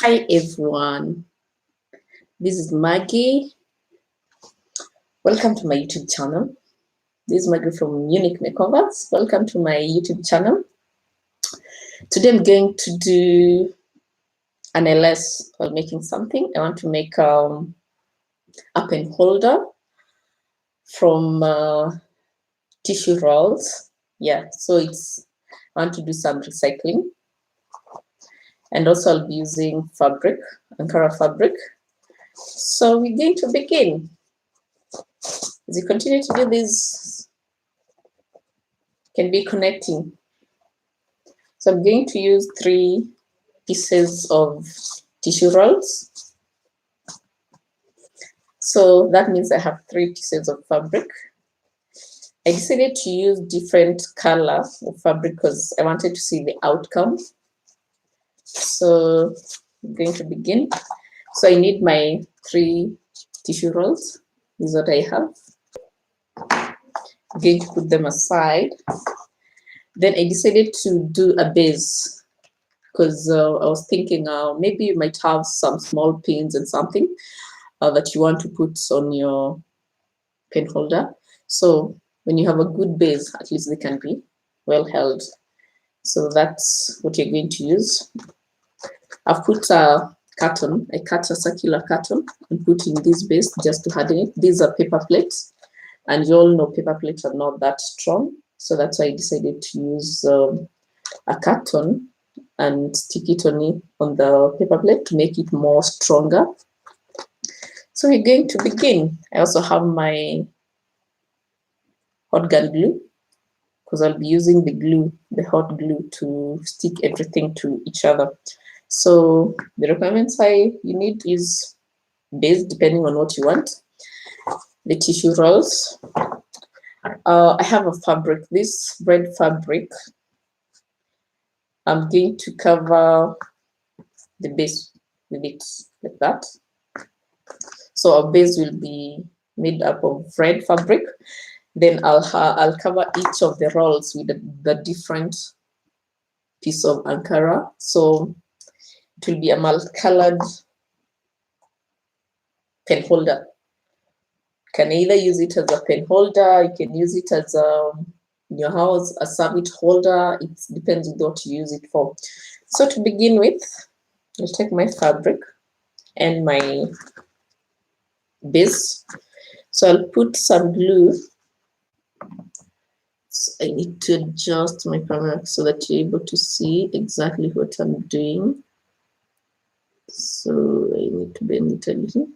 Hi everyone, this is Maggie. Welcome to my YouTube channel. This is Maggie from Unique Makeovers. Welcome to my YouTube channel. Today I'm going to do an LS while making something. I want to make a pen holder from tissue rolls. Yeah, so I want to do some recycling. And also I'll be using fabric, Ankara fabric. So we're going to begin. As you continue to do this, can be connecting. So I'm going to use 3 pieces of tissue rolls. So that means I have 3 pieces of fabric. I decided to use different color of fabric because I wanted to see the outcome. So I'm going to begin. So I need my 3 tissue rolls. This is what I have. I'm going to put them aside. Then I decided to do a base because I was thinking maybe you might have some small pins and something that you want to put on your pen holder. So when you have a good base, at least they can be well held. So that's what you're going to use. I've put a carton. I cut a circular carton and put in this base just to harden it. These are paper plates, and you all know paper plates are not that strong. So that's why I decided to use a carton and stick it on the paper plate to make it more stronger. So we're going to begin. I also have my hot gun glue because I'll be using the hot glue to stick everything to each other. So the requirements you need is base, depending on what you want. The tissue rolls. I have a fabric, this red fabric. I'm going to cover the base with it like that. So our base will be made up of red fabric. Then I'll cover each of the rolls with the different piece of Ankara. So it will be a multicolored pen holder. You can either use it as a pen holder, you can use it as in your house, a serviette holder. It depends on what you use it for. So to begin with, I'll take my fabric and my base. So I'll put some glue. So I need to adjust my camera so that you're able to see exactly what I'm doing. So I need to bend it a little.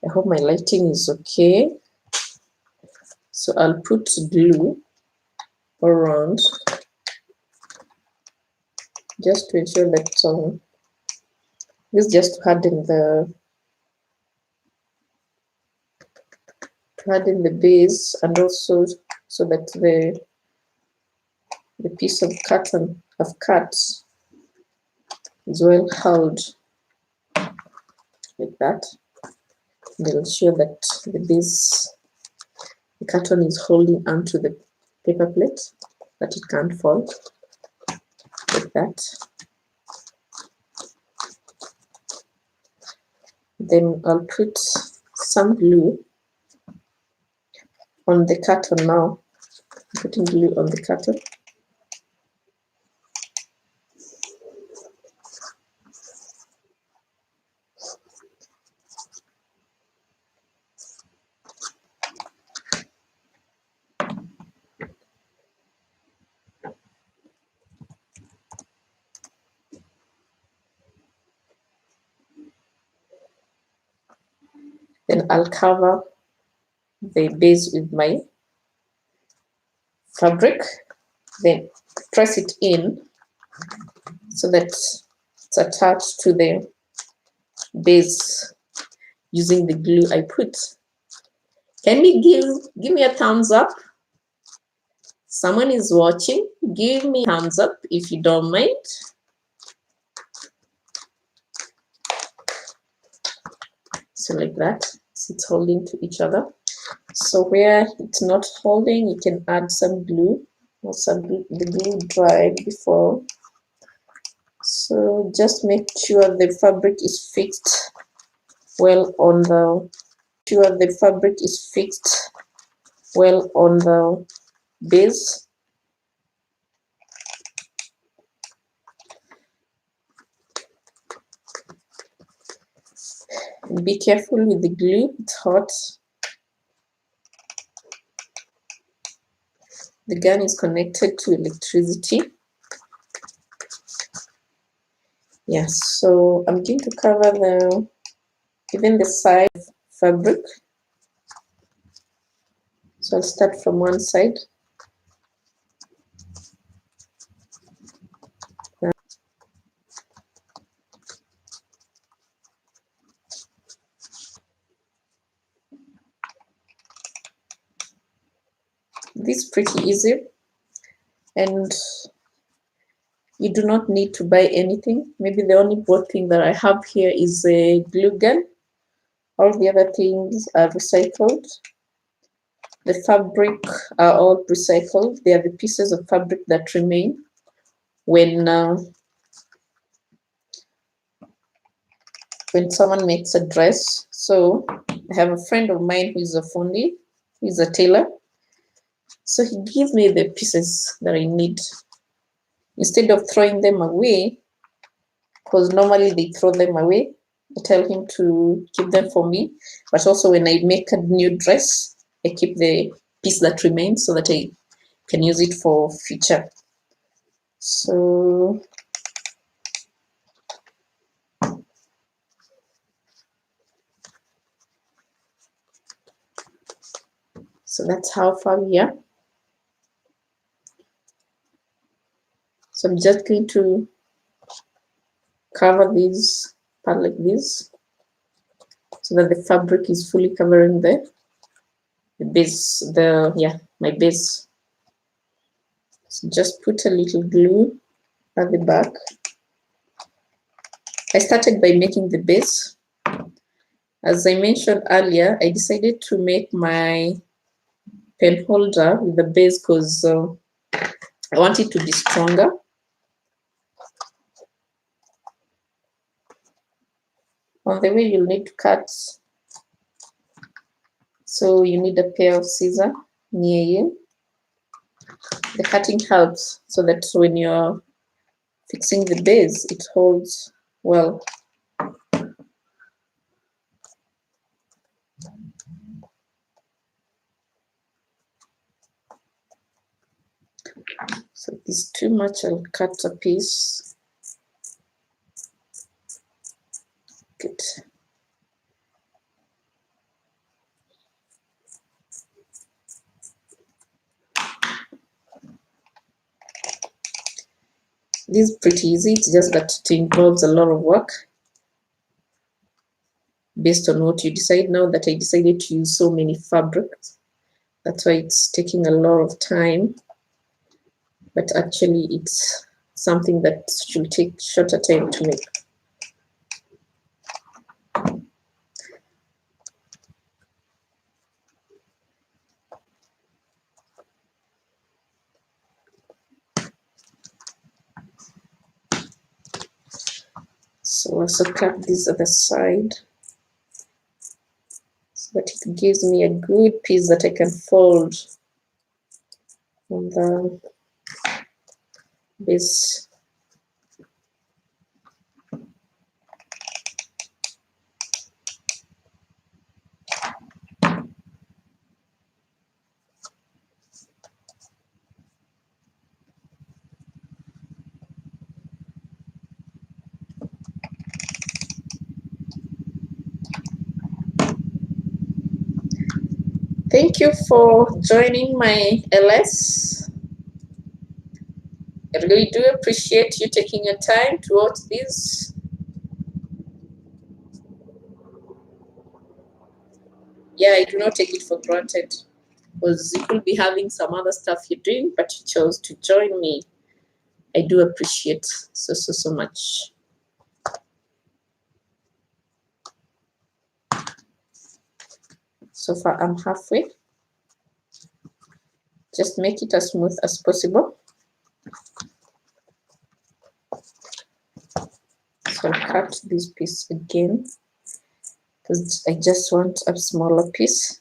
I hope my lighting is okay. So I'll put glue around just to ensure that this just to harden the base, and also so that the piece of carton I've cut is well held like that. And I'll ensure that the carton is holding onto the paper plate, that it can't fall like that. Then I'll put some glue on the carton now. I'm putting glue on the carton. Then I'll cover the base with my fabric, then press it in so that it's attached to the base using the glue I put. Can you give me a thumbs up? Someone is watching. Give me a thumbs up if you don't mind. So like that, so it's holding to each other. So where it's not holding, you can add some glue, or the glue dried before. So just make sure the fabric is fixed well on the base. Be careful with the glue, it's hot. The gun is connected to electricity. Yes, so I'm going to cover even the side fabric. So I'll start from one side. This is pretty easy, and you do not need to buy anything. Maybe the only board thing that I have here is a glue gun. All the other things are recycled. The fabric are all recycled. They are the pieces of fabric that remain when someone makes a dress. So I have a friend of mine who is a fundi, he's a tailor. So he gives me the pieces that I need. Instead of throwing them away, because normally they throw them away, I tell him to keep them for me. But also when I make a new dress, I keep the piece that remains so that I can use it for future. So that's how far we are. So I'm just going to cover this part like this so that the fabric is fully covering the base, my base. So just put a little glue at the back. I started by making the base. As I mentioned earlier, I decided to make my pen holder with the base because I want it to be stronger. On the way, you'll need to cut. So you need a pair of scissors near you. The cutting helps so that when you're fixing the base, it holds well. So if it's too much, I'll cut a piece. Good. This is pretty easy, it's just that it involves a lot of work based on what you decide. Now that I decided to use so many fabrics, that's why it's taking a lot of time. But actually, it's something that should take shorter time to make. So also cut this other side so that it gives me a good piece that I can fold on the base. Thank you for joining my LS. I really do appreciate you taking your time to watch this. Yeah, I do not take it for granted because you could be having some other stuff you're doing, but you chose to join me. I do appreciate so much. So far, I'm halfway. Just make it as smooth as possible. So I'll cut this piece again because I just want a smaller piece.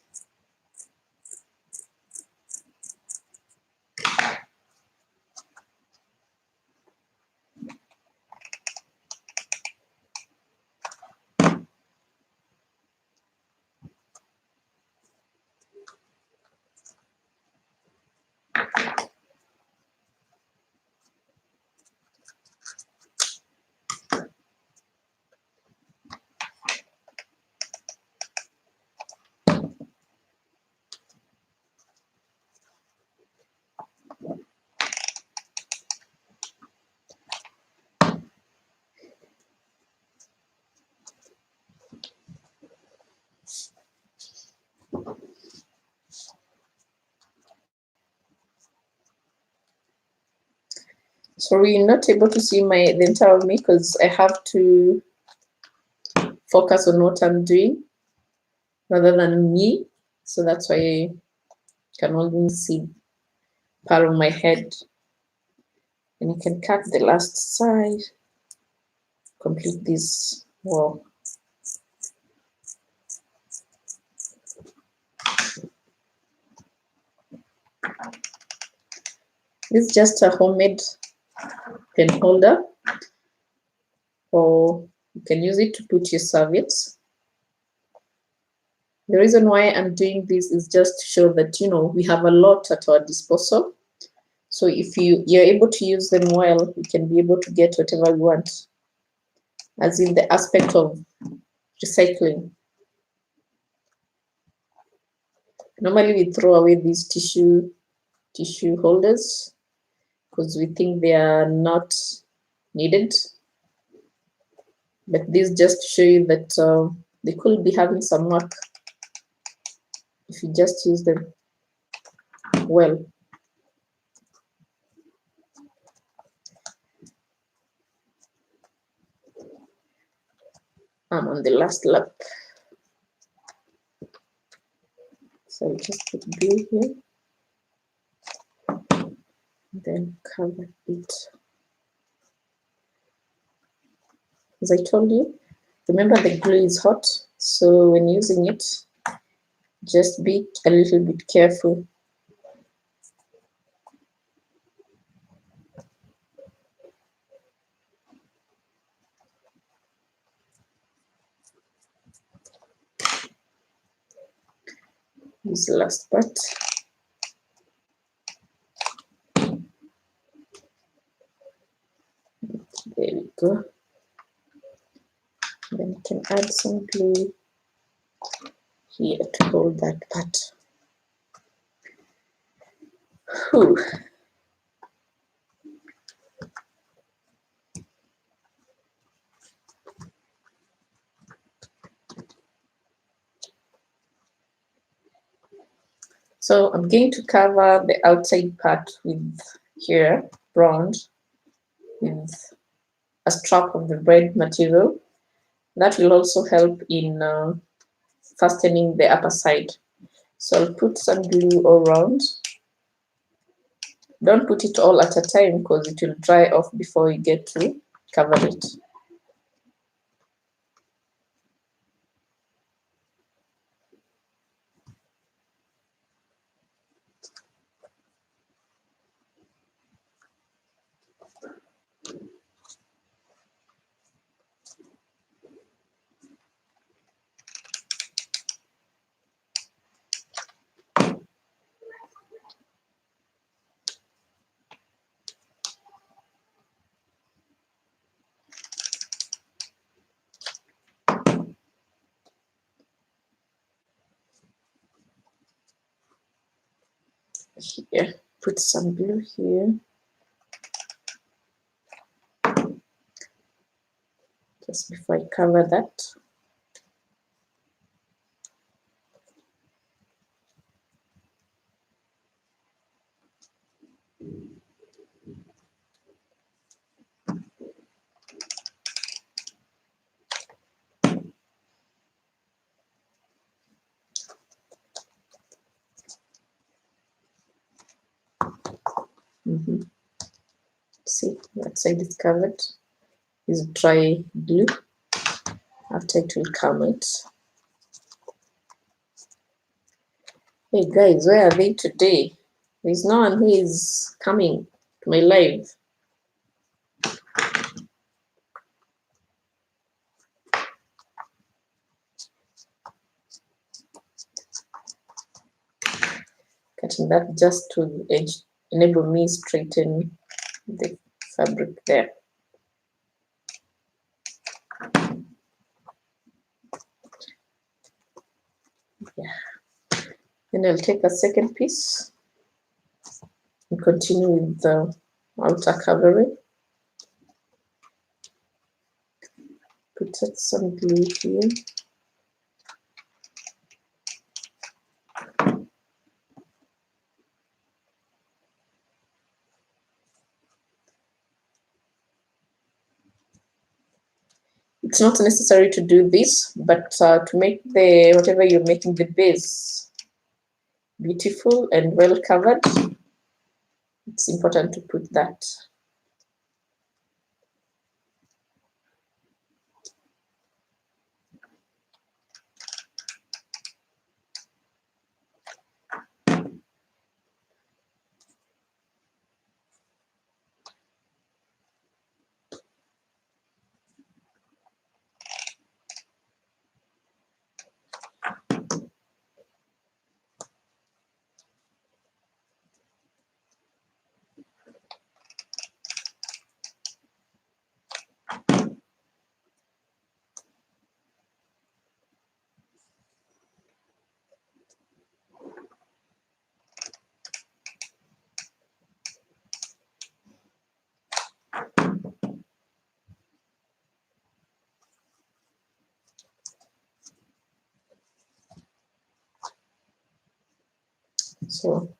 Sorry, you're not able to see the entire of me because I have to focus on what I'm doing rather than me. So that's why I can only see part of my head. And you can cut the last side, complete this wall. This is just a homemade pen holder, or you can use it to put your serviettes. The reason why I'm doing this is just to show that, we have a lot at our disposal. So if you're able to use them well, you can be able to get whatever you want, as in the aspect of recycling. Normally we throw away these tissue holders because we think they are not needed. But these just show you that they could be having some work if you just use them well. I'm on the last lap. So I'll just put glue here. Then cover it. As I told you, remember the glue is hot, so when using it, just be a little bit careful. This is the last part. There we go. Then you can add some glue here to hold that part. Whew. So I'm going to cover the outside part with here, brown, with a strap of the bread material. That will also help in fastening the upper side. So I'll put some glue all around. Don't put it all at a time because it will dry off before you get to cover it. Here, put some glue here. Just before I cover that. See, that side is covered. is dry glue. After it will come out. Hey guys, where are they today? There's no one who is coming to my live. Cutting that just to enable me straighten the fabric there. Yeah. Then I'll take a second piece and continue with the outer covering. Put some glue here. It's not necessary to do this, but to make the whatever you're making the base beautiful and well covered, it's important to put that. So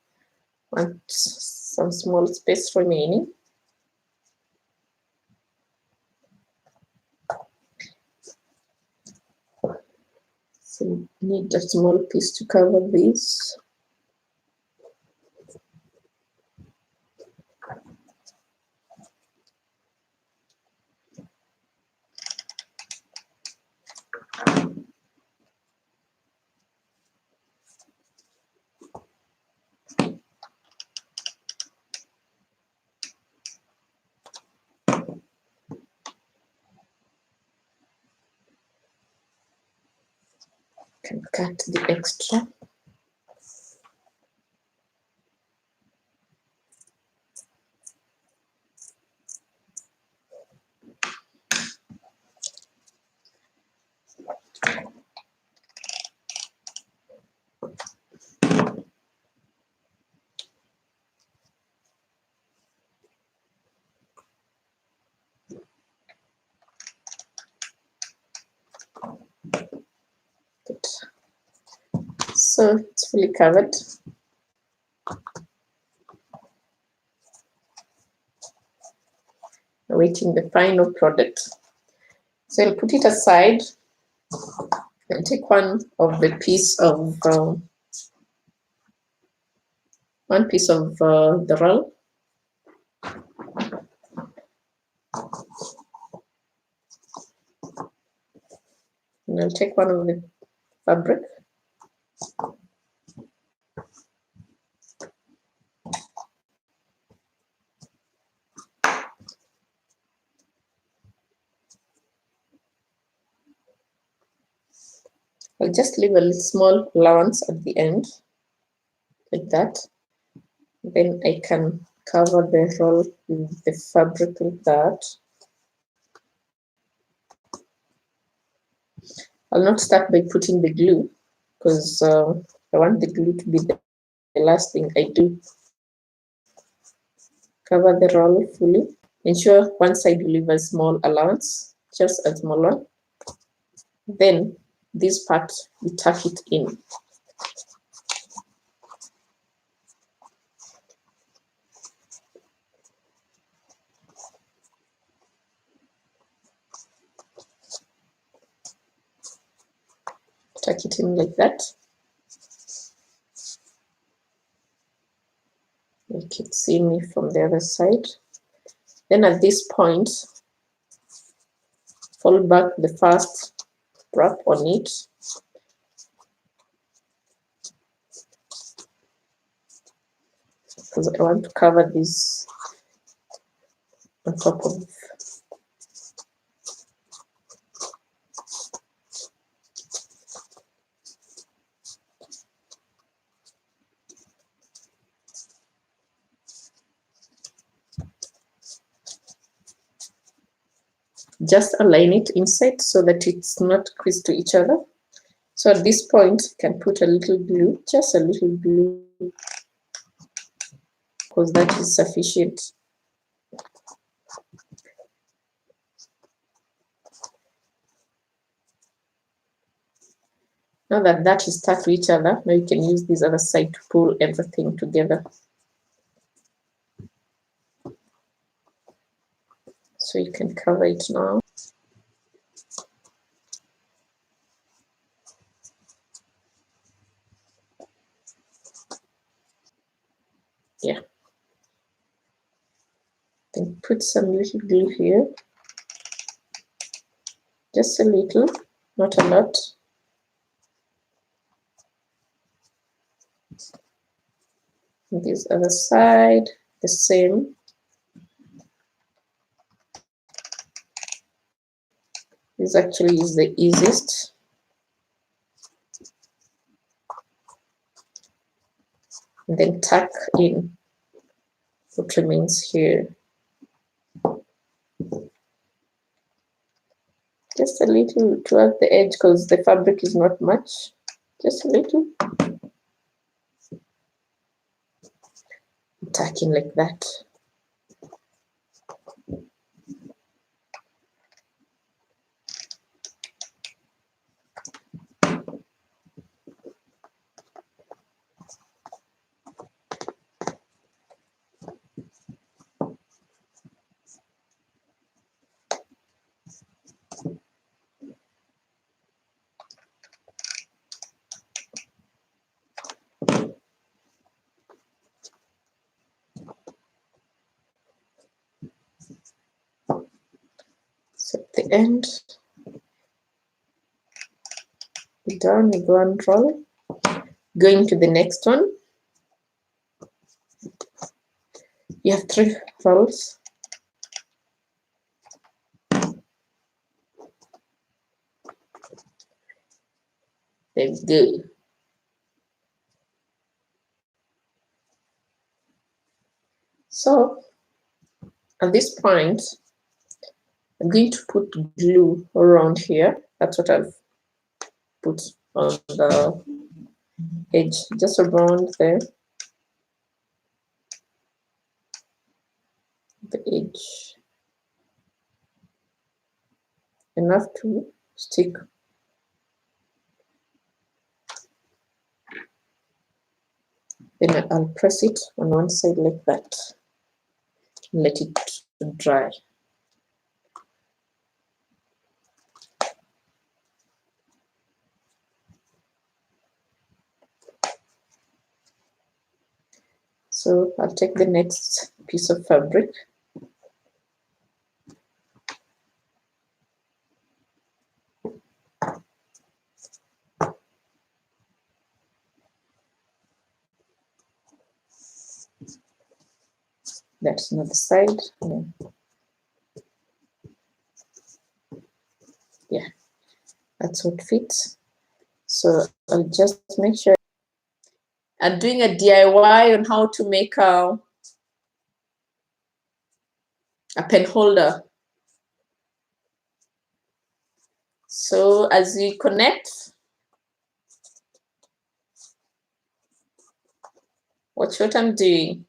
want some small space remaining. So need a small piece to cover this. Can cut the extra. Good. So it's fully covered. Awaiting the final product. So I'll put it aside and take one piece of the roll. And I'll take one of the fabric. I'll just leave a small allowance at the end, like that. Then I can cover the roll with the fabric like that. I'll not start by putting the glue because I want the glue to be the last thing I do. Cover the roll fully. Ensure one side you leave a small allowance, just a small one. Then this part, you tuck it in. Tuck it in like that. Make it see me from the other side. Then at this point, fold back the first wrap on it. Because I want to cover this on top of just align it inside so that it's not creased to each other. So at this point, you can put a little glue, just a little glue, because that is sufficient. Now that that is stuck to each other, now you can use this other side to pull everything together. So you can cover it now. Yeah. Then put some little glue here. Just a little, not a lot. And this other side, the same. This actually is the easiest. And then tuck in what remains here. Just a little towards the edge because the fabric is not much. Just a little. Tuck in like that. So at the end, we're done with one roll. Going to the next one. You have 3 rolls. There we go. So at this point, I'm going to put glue around here. That's what I've put on the edge, just around there, the edge, enough to stick. Then I'll press it on one side like that, and let it dry. So I'll take the next piece of fabric. That's another side. Yeah, that's what fits. So I'll just make sure I'm doing a DIY on how to make a pen holder. So as you connect, watch what I'm doing.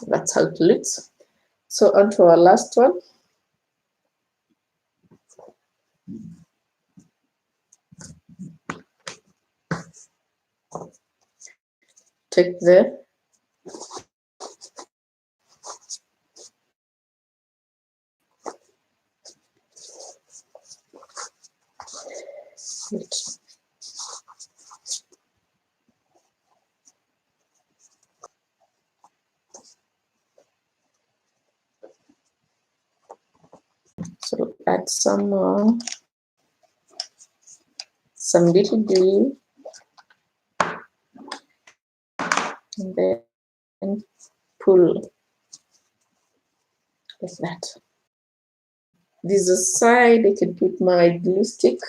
That's how it looks. So on to our last one. Take the add some little glue, and then pull like that. This is a side I can put my glue stick.